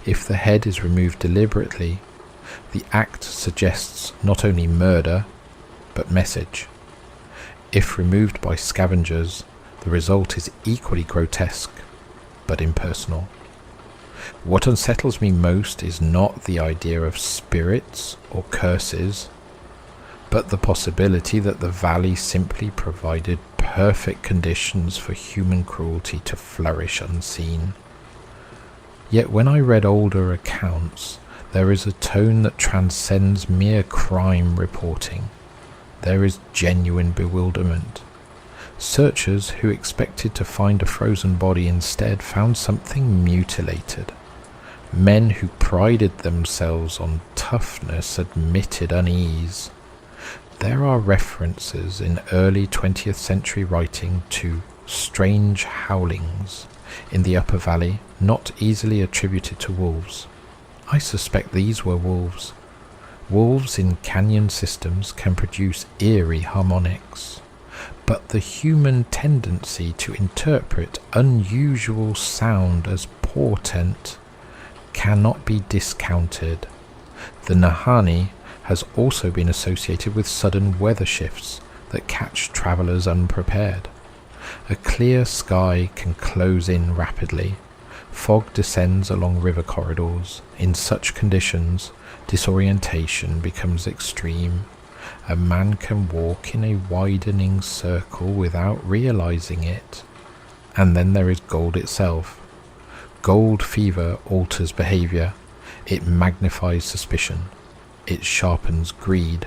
If the head is removed deliberately, the act suggests not only murder, but message. If removed by scavengers, the result is equally grotesque, but impersonal. What unsettles me most is not the idea of spirits or curses, but the possibility that the valley simply provided perfect conditions for human cruelty to flourish unseen. Yet when I read older accounts, there is a tone that transcends mere crime reporting. There is genuine bewilderment. Searchers who expected to find a frozen body instead found something mutilated. Men who prided themselves on toughness admitted unease. There are references in early 20th century writing to strange howlings in the upper valley, not easily attributed to wolves. I suspect these were wolves. Wolves in canyon systems can produce eerie harmonics, but the human tendency to interpret unusual sound as portent cannot be discounted. The Nahanni has also been associated with sudden weather shifts that catch travellers unprepared. A clear sky can close in rapidly. Fog descends along river corridors. In such conditions, disorientation becomes extreme. A man can walk in a widening circle without realizing it. And then there is gold itself. Gold fever alters behavior. It magnifies suspicion. It sharpens greed.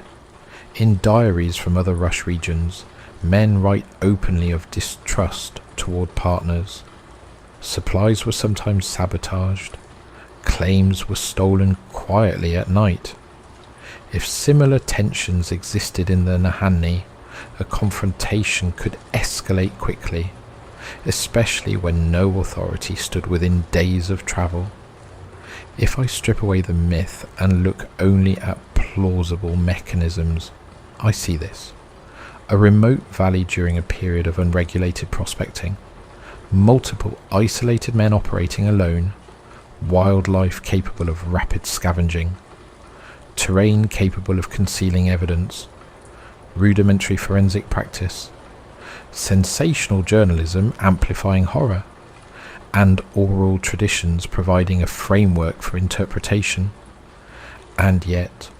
In diaries from other rush regions, men write openly of distrust toward partners. Supplies were sometimes sabotaged. Claims were stolen quietly at night. If similar tensions existed in the Nahanni, a confrontation could escalate quickly, especially when no authority stood within days of travel. If I strip away the myth and look only at plausible mechanisms, I see this. A remote valley during a period of unregulated prospecting, multiple isolated men operating alone, wildlife capable of rapid scavenging, terrain capable of concealing evidence, rudimentary forensic practice, sensational journalism amplifying horror, and oral traditions providing a framework for interpretation. And yet,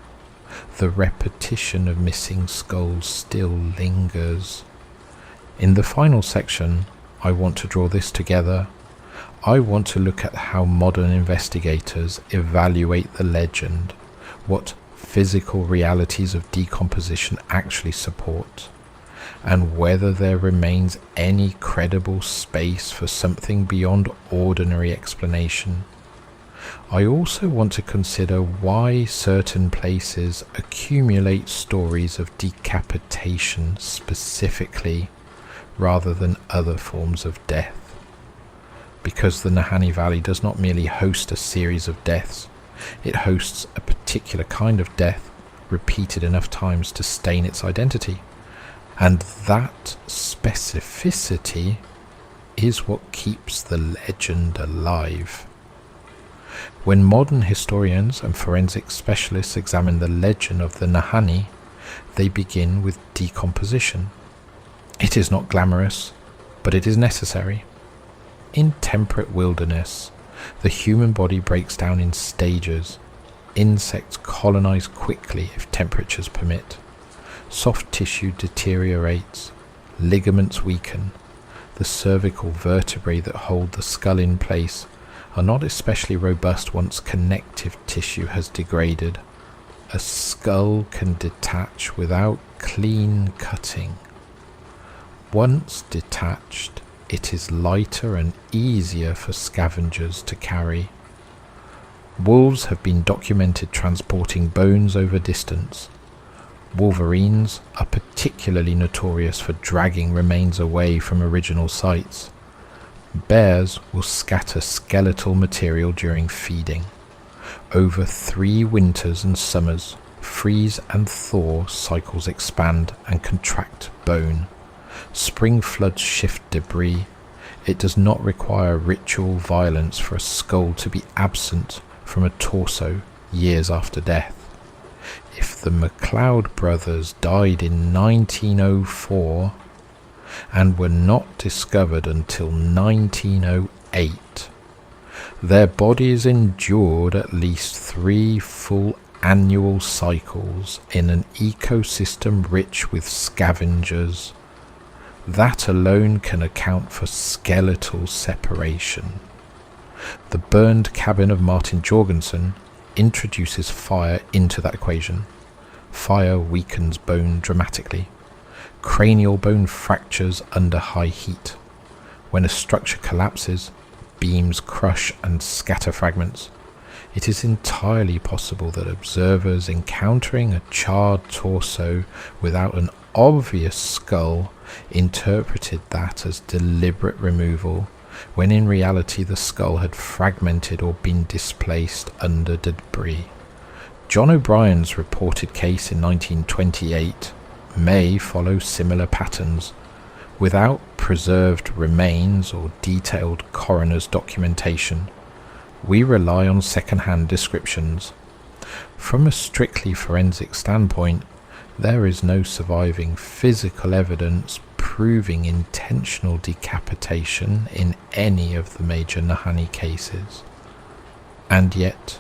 the repetition of missing skulls still lingers. In the final section, I want to draw this together. I want to look at how modern investigators evaluate the legend, what physical realities of decomposition actually support, and whether there remains any credible space for something beyond ordinary explanation. I also want to consider why certain places accumulate stories of decapitation specifically, rather than other forms of death. Because the Nahanni Valley does not merely host a series of deaths, it hosts a particular kind of death repeated enough times to stain its identity. And that specificity is what keeps the legend alive. When modern historians and forensic specialists examine the legend of the Nahanni, they begin with decomposition. It is not glamorous, but it is necessary. In temperate wilderness, the human body breaks down in stages. Insects colonize quickly if temperatures permit. Soft tissue deteriorates, ligaments weaken. The cervical vertebrae that hold the skull in place are not especially robust once connective tissue has degraded. A skull can detach without clean cutting. Once detached, it is lighter and easier for scavengers to carry. Wolves have been documented transporting bones over distance. Wolverines are particularly notorious for dragging remains away from original sites. Bears will scatter skeletal material during feeding. Over 3 winters and summers, freeze and thaw cycles expand and contract bone. Spring floods shift debris. It does not require ritual violence for a skull to be absent from a torso years after death. If the McLeod brothers died in 1904 and were not discovered until 1908, their bodies endured at least 3 full annual cycles in an ecosystem rich with scavengers. That alone can account for skeletal separation. The burned cabin of Martin Jorgenson introduces fire into that equation. Fire weakens bone dramatically. Cranial bone fractures under high heat. When a structure collapses, beams crush and scatter fragments. It is entirely possible that observers encountering a charred torso without an obvious skull interpreted that as deliberate removal, when in reality the skull had fragmented or been displaced under debris. John O'Brien's reported case in 1928 may follow similar patterns. Without preserved remains or detailed coroner's documentation, we rely on second-hand descriptions. From a strictly forensic standpoint, there is no surviving physical evidence proving intentional decapitation in any of the major Nahanni cases. And yet,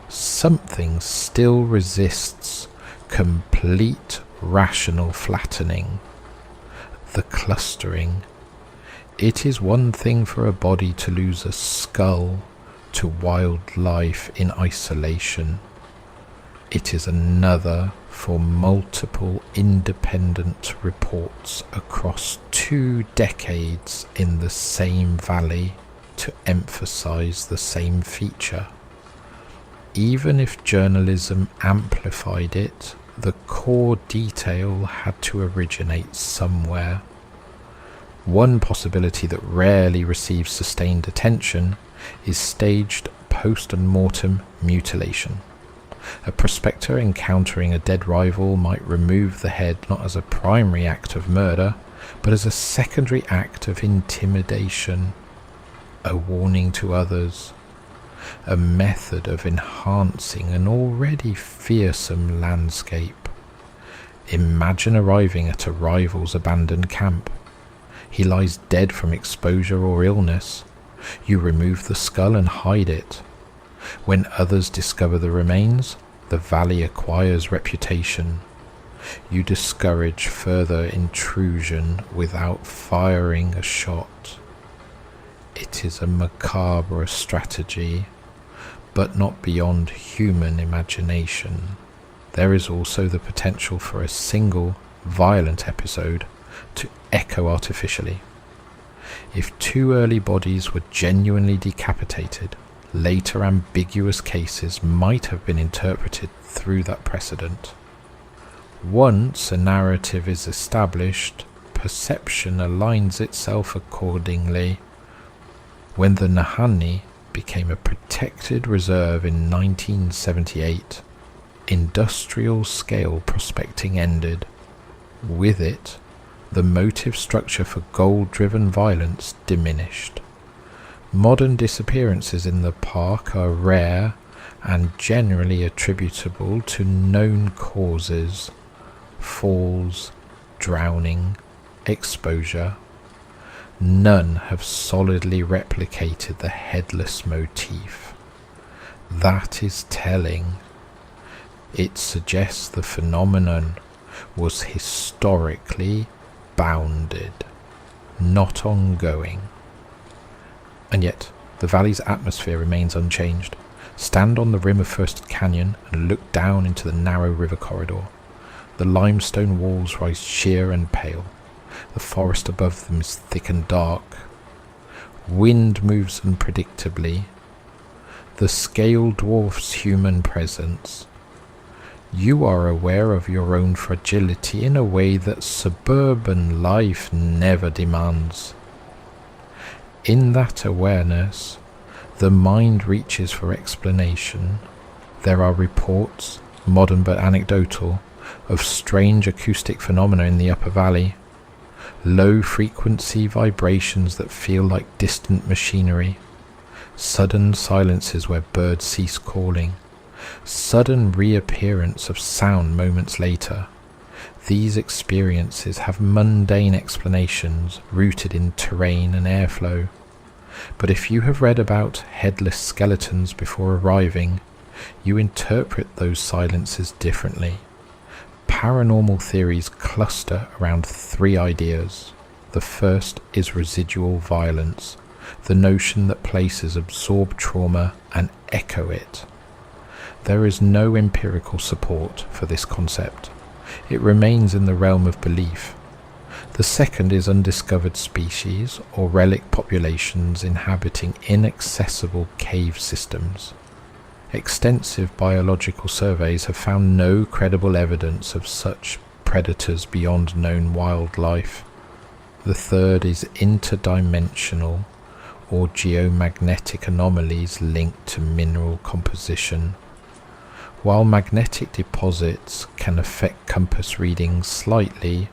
something still resists complete rational flattening. The clustering. It is one thing for a body to lose a skull to wildlife in isolation. It is another for multiple independent reports across 2 decades in the same valley to emphasize the same feature. Even if journalism amplified it, the core detail had to originate somewhere. One possibility that rarely receives sustained attention is staged post-mortem mutilation. A prospector encountering a dead rival might remove the head not as a primary act of murder, but as a secondary act of intimidation, a warning to others, a method of enhancing an already fearsome landscape. Imagine arriving at a rival's abandoned camp. He lies dead from exposure or illness. You remove the skull and hide it. When others discover the remains, the valley acquires reputation. You discourage further intrusion without firing a shot. It is a macabre strategy, but not beyond human imagination. There is also the potential for a single, violent episode to echo artificially. If 2 early bodies were genuinely decapitated, later ambiguous cases might have been interpreted through that precedent. Once a narrative is established, perception aligns itself accordingly. When the Nahanni became a protected reserve in 1978, industrial-scale prospecting ended. With it, the motive structure for goal-driven violence diminished. Modern disappearances in the park are rare and generally attributable to known causes: falls, drowning, exposure. None have solidly replicated the headless motif. That is telling. It suggests the phenomenon was historically bounded, not ongoing. And yet, the valley's atmosphere remains unchanged. Stand on the rim of First Canyon and look down into the narrow river corridor. The limestone walls rise sheer and pale. The forest above them is thick and dark. Wind moves unpredictably. The scale dwarfs human presence. You are aware of your own fragility in a way that suburban life never demands. In that awareness, the mind reaches for explanation. There are reports, modern but anecdotal, of strange acoustic phenomena in the upper valley. Low-frequency vibrations that feel like distant machinery. Sudden silences where birds cease calling. Sudden reappearance of sound moments later. These experiences have mundane explanations rooted in terrain and airflow. But if you have read about headless skeletons before arriving, you interpret those silences differently. Paranormal theories cluster around 3 ideas. The first is residual violence, the notion that places absorb trauma and echo it. There is no empirical support for this concept. It remains in the realm of belief. The second is undiscovered species or relic populations inhabiting inaccessible cave systems. Extensive biological surveys have found no credible evidence of such predators beyond known wildlife. The third is interdimensional or geomagnetic anomalies linked to mineral composition. While magnetic deposits can affect compass readings slightly,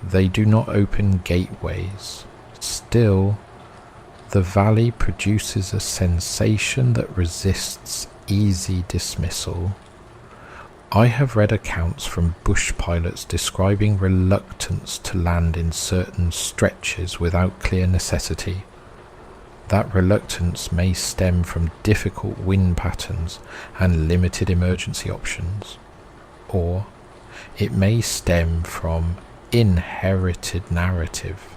they do not open gateways. Still, The valley produces a sensation that resists easy dismissal. I have read accounts from bush pilots describing reluctance to land in certain stretches without clear necessity. That reluctance may stem from difficult wind patterns and limited emergency options, or it may stem from inherited narrative.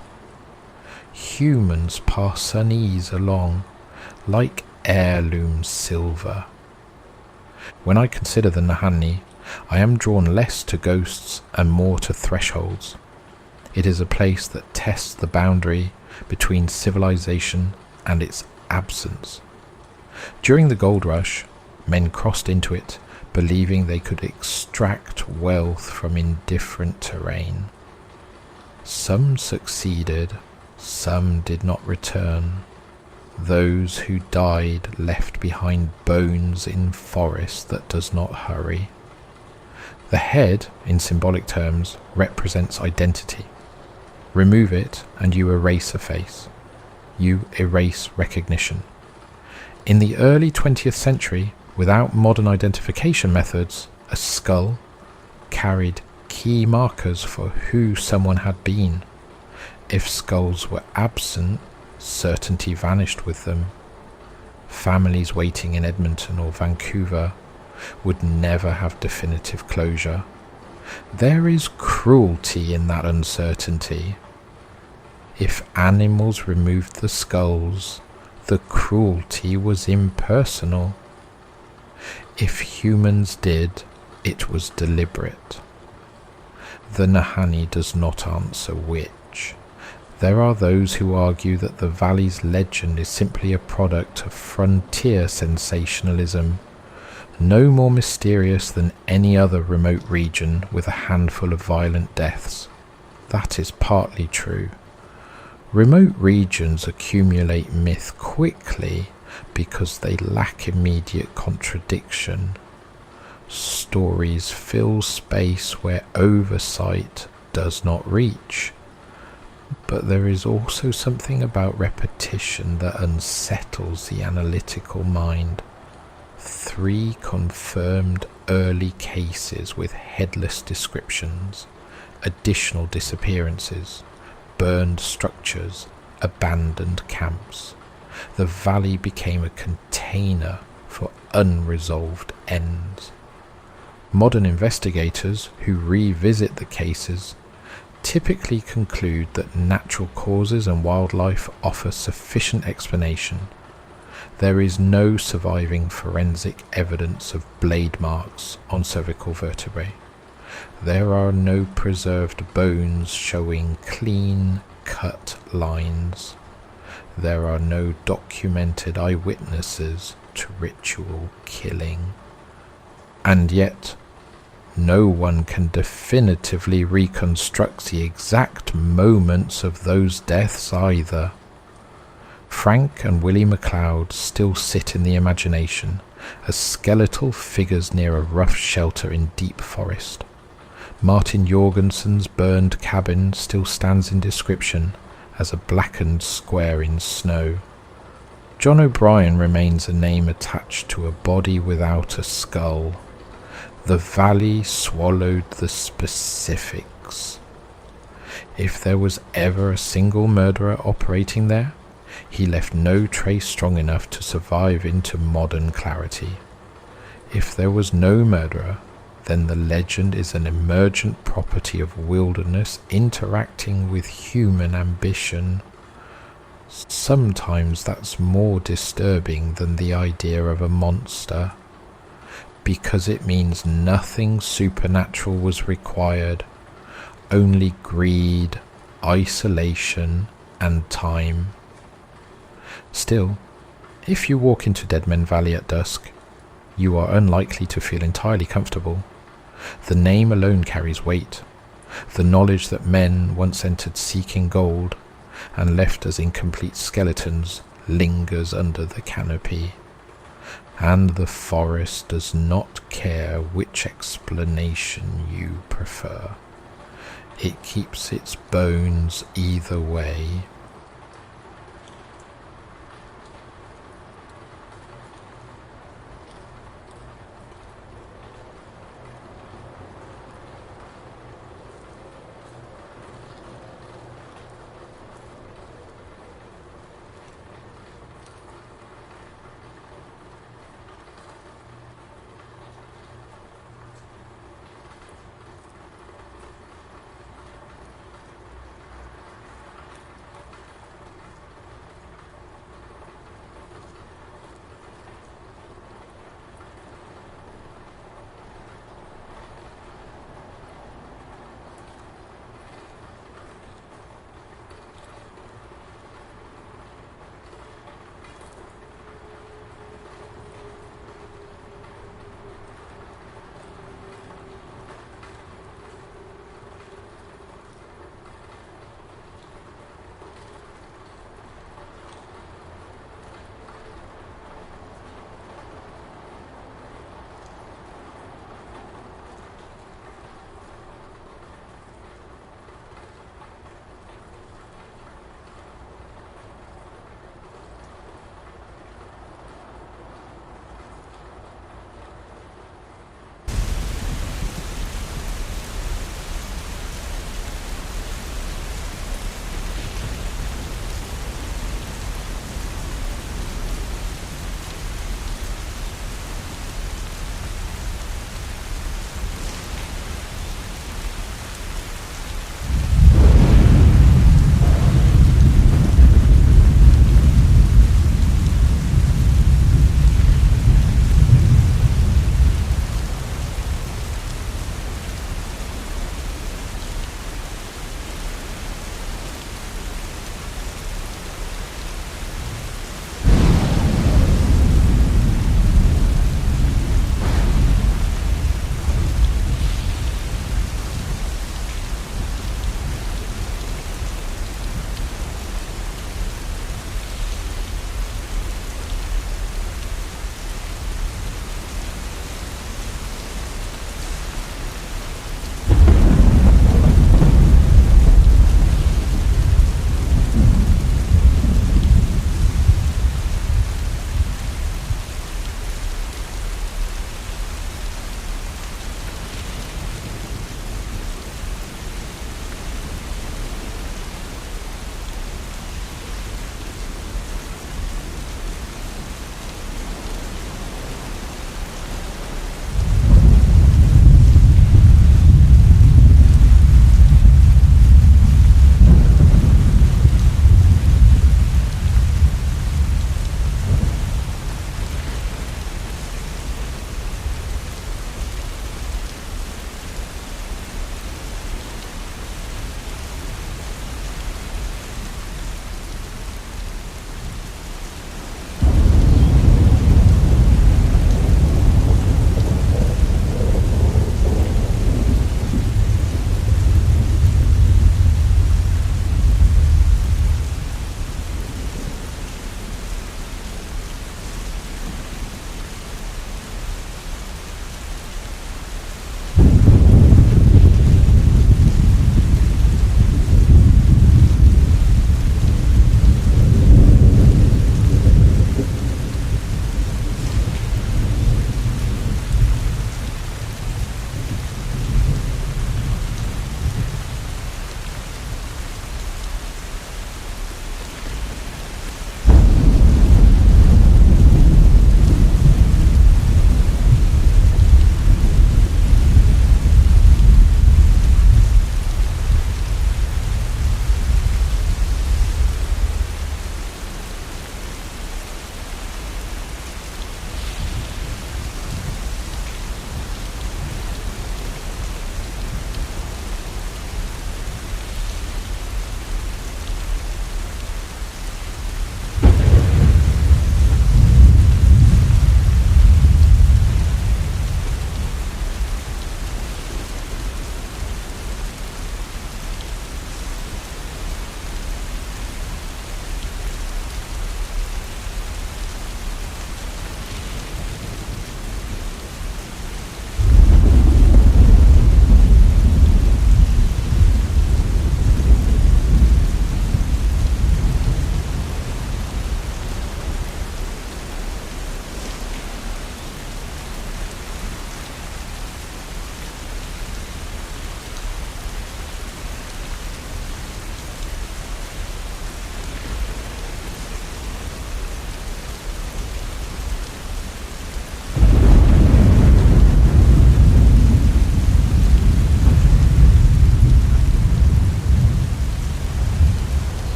Humans pass unease along like heirloom silver. When I consider the Nahanni, I am drawn less to ghosts and more to thresholds. It is a place that tests the boundary between civilization and its absence. During the gold rush, men crossed into it, believing they could extract wealth from indifferent terrain. Some succeeded, some did not return. Those who died left behind bones in forest that does not hurry. The head, in symbolic terms, represents identity. Remove it and you erase a face. You erase recognition. In the early 20th century, without modern identification methods, a skull carried key markers for who someone had been. If skulls were absent, certainty vanished with them. Families waiting in Edmonton or Vancouver would never have definitive closure. There is cruelty in that uncertainty. If animals removed the skulls, the cruelty was impersonal. If humans did, it was deliberate. The Nahanni does not answer which. There are those who argue that the valley's legend is simply a product of frontier sensationalism, no more mysterious than any other remote region with a handful of violent deaths. That is partly true. Remote regions accumulate myth quickly because they lack immediate contradiction. Stories fill space where oversight does not reach. But there is also something about repetition that unsettles the analytical mind. 3 confirmed early cases with headless descriptions, additional disappearances, burned structures, abandoned camps. The valley became a container for unresolved ends. Modern investigators who revisit the cases typically conclude that natural causes and wildlife offer sufficient explanation. There is no surviving forensic evidence of blade marks on cervical vertebrae. There are no preserved bones showing clean-cut lines. There are no documented eyewitnesses to ritual killing. And yet, no one can definitively reconstruct the exact moments of those deaths either. Frank and Willie McLeod still sit in the imagination as skeletal figures near a rough shelter in deep forest. Martin Jorgenson's burned cabin still stands in description as a blackened square in snow. John O'Brien remains a name attached to a body without a skull. The valley swallowed the specifics. If there was ever a single murderer operating there, he left no trace strong enough to survive into modern clarity. If there was no murderer, then the legend is an emergent property of wilderness interacting with human ambition. Sometimes that's more disturbing than the idea of a monster, because it means nothing supernatural was required, only greed, isolation, and time. Still, if you walk into Deadmen Valley at dusk, you are unlikely to feel entirely comfortable. The name alone carries weight. The knowledge that men once entered seeking gold and left as incomplete skeletons lingers under the canopy. And the forest does not care which explanation you prefer. It keeps its bones either way.